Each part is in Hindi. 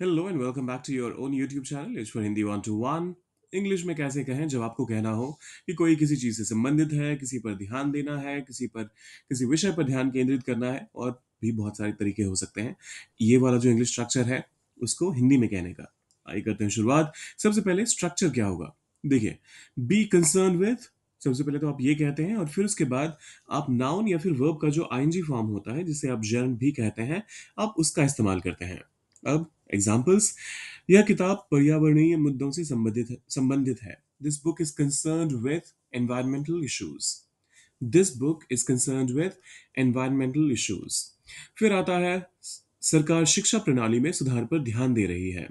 Hello and welcome back to your own YouTube channel it's for Hindi 1 to 1। English में कैसे कहें जब आपको कहना हो कि कोई किसी चीज़ से संबंधित है, किसी पर ध्यान देना है, किसी विषय पर ध्यान केंद्रित करना है, और भी बहुत सारे तरीके हो सकते हैं। ये वाला जो इंग्लिश स्ट्रक्चर है उसको हिंदी में कहने का। आइए करते हैं शुरुआत। सबसे पहले स्ट्रक्चर क्या होगा? देखिए, बी कंसर्न विथ। सबसे पहले तो आप ये कहते हैं और फिर उसके बाद आप नाउन या फिर वर्ब का जो आईएनजी फॉर्म होता है जिसे आप जर्न भी कहते हैं, आप उसका इस्तेमाल करते हैं। अब एग्जाम्पल्स। यह किताब पर्यावरणीय मुद्दों से संबंधित है। This book is concerned with environmental issues. This book is concerned with environmental issues. फिर आता है सरकार शिक्षा प्रणाली में सुधार पर ध्यान दे रही है।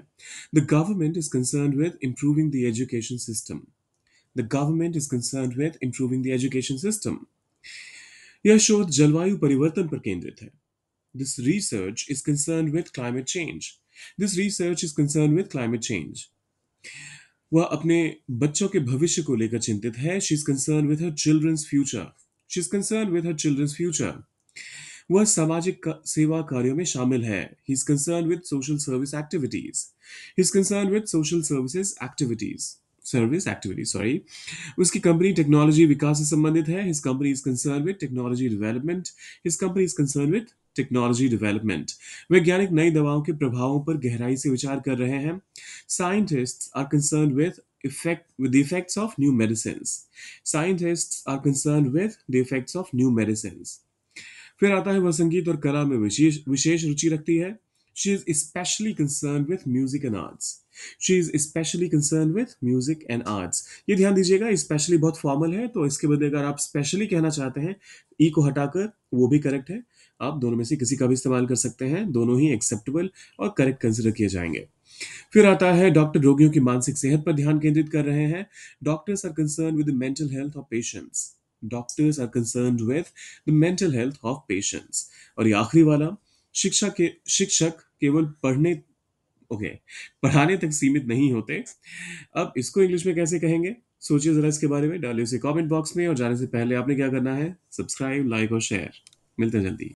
The government is concerned with improving the education system. The government is concerned with improving the education system. यह शोध जलवायु परिवर्तन पर केंद्रित है। This research is concerned with climate change. This research is concerned with climate change. वह अपने बच्चों के भविष्य को लेकर चिंतित है। She is concerned with her children's future. She is concerned with her children's future. वह सामाजिक सेवा कार्यों में शामिल है। He is concerned with social service activities. He is concerned with social services activities. Service activity sorry. उसकी कंपनी टेक्नोलॉजी विकास से संबंधित है। His company is concern with technology development. His company is concern with technology development. वैज्ञानिक नई दवाओं के प्रभावों पर गहराई से विचार कर रहे हैं। Scientists are concern with with the effects of new medicines. Scientists are concerned with the effects of new medicines. फिर आता है वह संगीत और कला में विशेष विशेष रुचि रखती है। She is specially concern with music and arts. She is specially concern with music and arts. ये ध्यान दीजिएगा, स्पेशली बहुत फॉर्मल है, तो इसके बदले अगर आप स्पेशली कहना चाहते हैं ई को हटाकर, वो भी करेक्ट है। आप दोनों में से किसी का भी इस्तेमाल कर सकते हैं, दोनों ही एक्सेप्टेबल और करेक्ट कंसिडर किए जाएंगे। फिर आता है डॉक्टर रोगियों की मानसिक सेहत पर ध्यान केंद्रित कर रहे हैं। Doctors are concern with the mental health of patients. Doctors are concerned with the mental health of patients. और ये आखिरी वाला, शिक्षक केवल ओके पढ़ाने तक सीमित नहीं होते। अब इसको इंग्लिश में कैसे कहेंगे? सोचिए जरा इसके बारे में, डालिए उसे कमेंट बॉक्स में, और जाने से पहले आपने क्या करना है? सब्सक्राइब, लाइक और शेयर। मिलते हैं जल्दी।